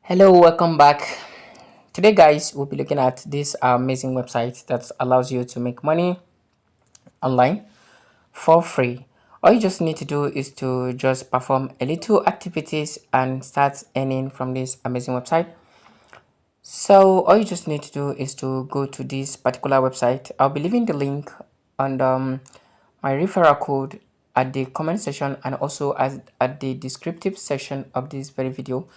Hello, welcome back. Today, guys, we'll be looking at this amazing website that allows you to make money online for free. All you just need to do is to just perform a little activities and start earning from this amazing website. So, all you just need to do is to go to this particular website. I'll be leaving the link and my referral code at the comment section and also at the descriptive section of this very video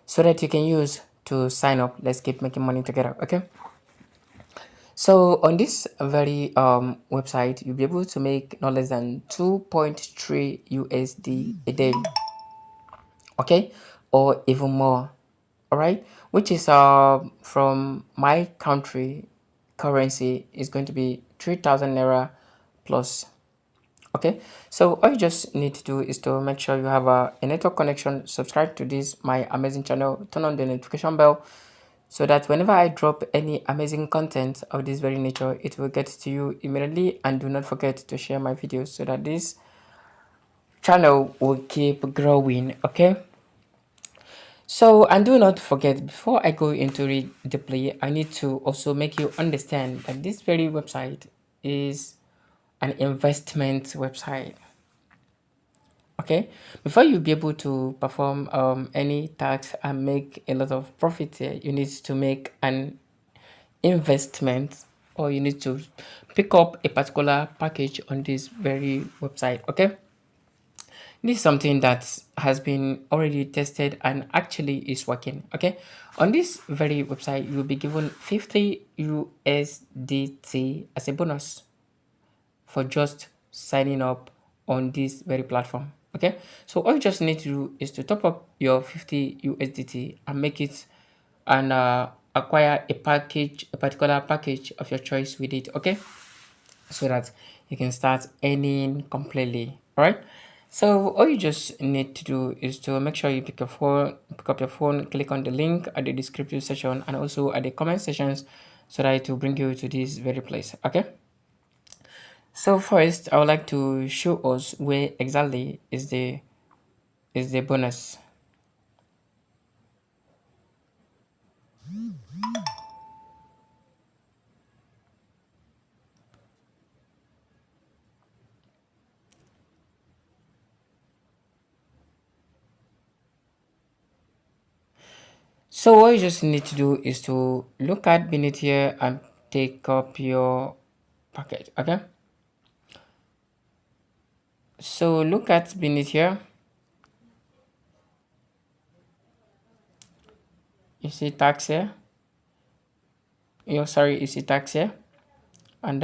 so that you can use to sign up. Let's keep making money together. Okay, so on this very website you'll be able to make not less than 2.3 USD a day, okay, or even more. All right, which is from my country currency is going to be 3,000 naira plus. Okay, so all you just need to do is to make sure you have a network connection, subscribe to this my amazing channel, turn on the notification bell so that whenever I drop any amazing content of this very nature, it will get to you immediately. And do not forget to share my videos so that this channel will keep growing. Okay, so and do not forget, before I go into read the play, I need to also make you understand that this very website is an investment website. Okay, before you be able to perform any task and make a lot of profit here, you need to make an investment, or you need to pick up a particular package on this very website. Okay, this is something that has been already tested and actually is working. Okay, on this very website you'll be given 50 USDT as a bonus for just signing up on this very platform. Okay, so all you just need to do is to top up your 50 USDT and make it and acquire a package, a particular package of your choice with it. Okay, so that you can start earning completely. All right, so all you just need to do is to make sure you pick up your phone, click on the link at the descriptive section and also at the comment sections so that it will bring you to this very place. Okay, so first I would like to show us where exactly is the bonus. So what you just need to do is to look at beneath here and take up your packet. Okay, so look at beneath here. You see tax here. You see tax here, and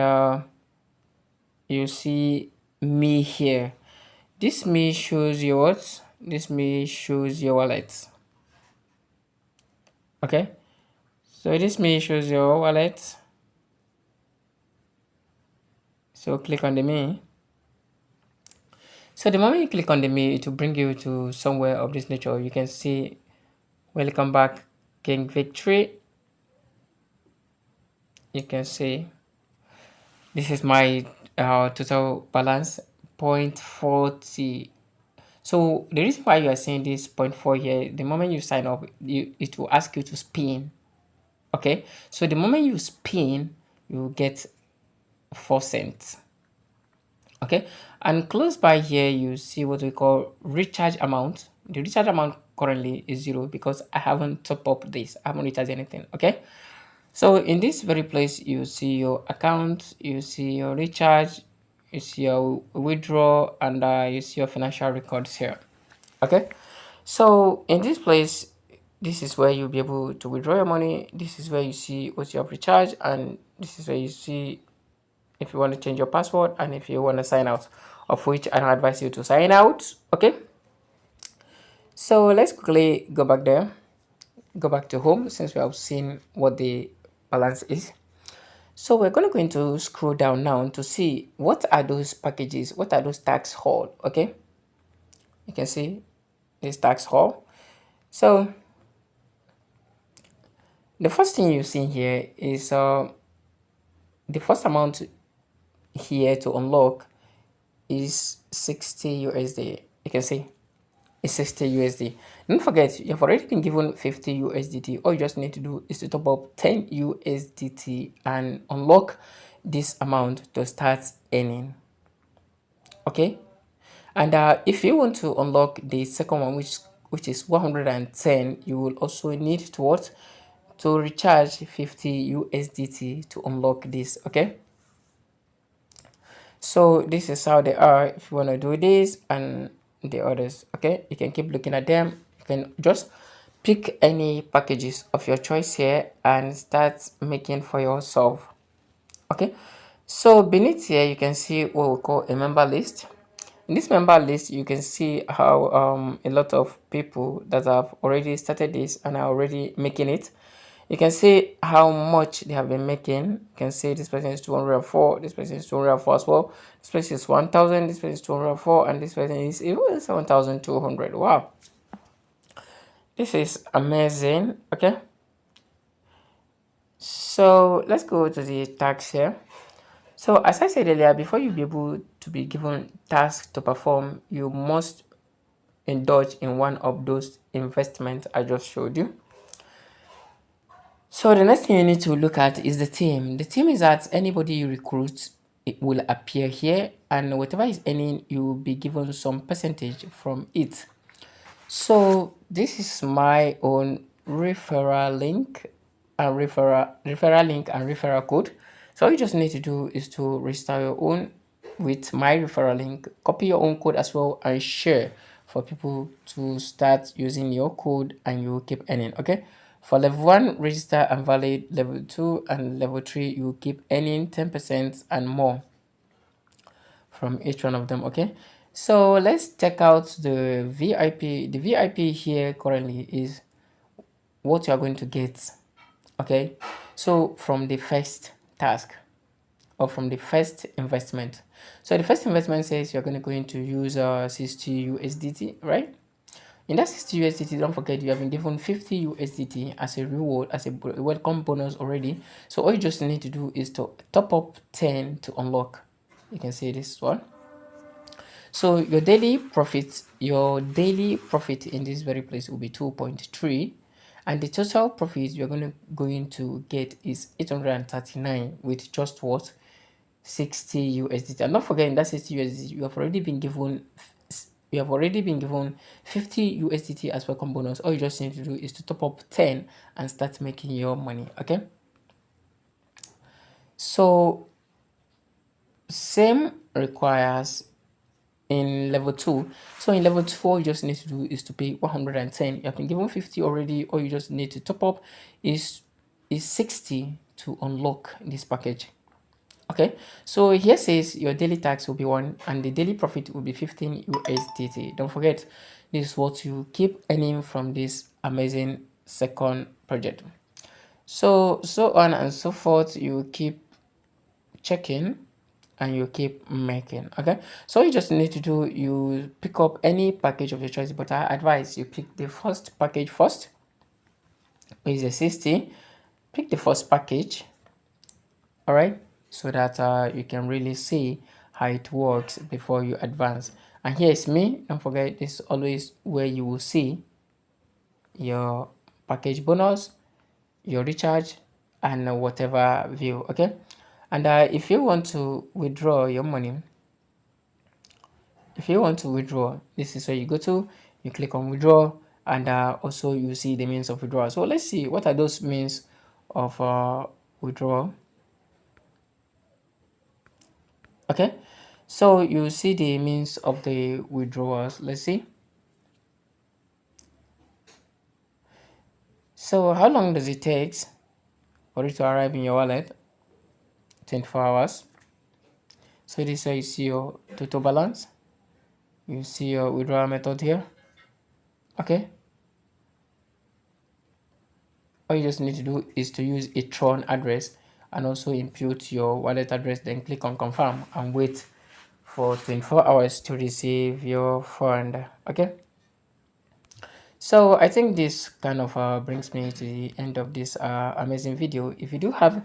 you see me here. This me shows your what? This me shows your wallet. Okay, so this me shows your wallet. So click on the me. So the moment you click on the me, it will bring you to somewhere of this nature. You can see welcome back, King Victory. You can see this is my total balance 0.40. So the reason why you are seeing this point 4 here, the moment you sign up, it will ask you to spin. Okay, so the moment you spin, you get 4 cents. Okay, and close by here you see what we call recharge amount. The recharge amount currently is 0 because I haven't top up this, I haven't recharged anything. Okay, so in this very place you see your account, you see your recharge, you see your withdraw, and you see your financial records here. Okay, so in this place, this is where you'll be able to withdraw your money. This is where you see what you have recharged, and this is where you see if you want to change your password and if you want to sign out, of which I don't advise you to sign out. Okay, so let's quickly go back there, go back to home since we have seen what the balance is. So we're going to go into scroll down now to see what are those packages, what are those tax haul. Okay, you can see this tax haul. So the first thing you see here is the first amount here to unlock is 60 USD. You can see is 60 USD. Don't forget, you've already been given 50 USDT. All you just need to do is to top up 10 USDT and unlock this amount to start earning. Okay, and if you want to unlock the second one, which is 110, you will also need to what, to recharge 50 USDT to unlock this. Okay, so this is how they are. If you want to do this and the others, okay, you can keep looking at them. You can just pick any packages of your choice here and start making for yourself. Okay, so beneath here you can see what we call a member list. In this member list, you can see how a lot of people that have already started this and are already making it. You can see how much they have been making. You can see this person is 204, this person is 204 as well, this person is 1000, this person is 204, and this person is even 7200. Wow, this is amazing. Okay, so let's go to the tax here. So as I said earlier, before you be able to be given tasks to perform, you must indulge in one of those investments I just showed you. So the next thing you need to look at is the team. The team is that anybody you recruit, it will appear here, and whatever is earning, you will be given some percentage from it. So this is my own referral link and referral link and referral code. So all you just need to do is to register your own with my referral link, copy your own code as well, and share for people to start using your code, and you will keep earning. Okay, for level 1 register and valid, level 2 and level 3 you will keep earning 10% and more from each one of them. Okay, so let's check out the VIP. The VIP here currently is what you are going to get. Okay, so from the first task or from the first investment. So the first investment says you're going to use 60 USDT, right? In that 60 USDT, don't forget you have been given 50 USDT as a reward, as a welcome bonus already. So all you just need to do is to top up 10 to unlock. You can see this one. So your daily profit in this very place will be 2.3, and the total profit you're going to get is 839 with just what, 60 USDT. And not forgetting that 60 USDT you have already been given 50 USDT as welcome bonus. All you just need to do is to top up 10 and start making your money. Okay, so same requires in level 2. So in level 2, all you just need to do is to pay 110. You have been given 50 already. All you just need to top up is 60 to unlock this package. Okay, so here says your daily tax will be 1 and the daily profit will be 15 USDT. Don't forget, this is what you keep earning from this amazing second project. So on and so forth, you keep checking and you keep making. Okay, so you just need to do, you pick up any package of your choice, but I advise you pick the first package first, which is a 60. Pick the first package, all right, so that you can really see how it works before you advance. And here is me. Don't forget, this is always where you will see your package bonus, your recharge, and whatever view. Okay, and if you want to withdraw your money, this is where you go to. You click on withdraw, and also you see the means of withdrawal. So let's see what are those means of withdrawal. Okay, so you see the means of the withdrawals. Let's see. So how long does it take for it to arrive in your wallet? 24 hours. So this is where you see your total balance. You see your withdrawal method here. Okay, all you just need to do is to use a Tron address and also input your wallet address, then click on confirm and wait for 24 hours to receive your fund. Okay, so I think this kind of brings me to the end of this amazing video. If you do have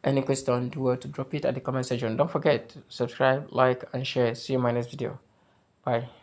any question, do well to drop it at the comment section. Don't forget to subscribe, like, and share. See you in my next video. Bye.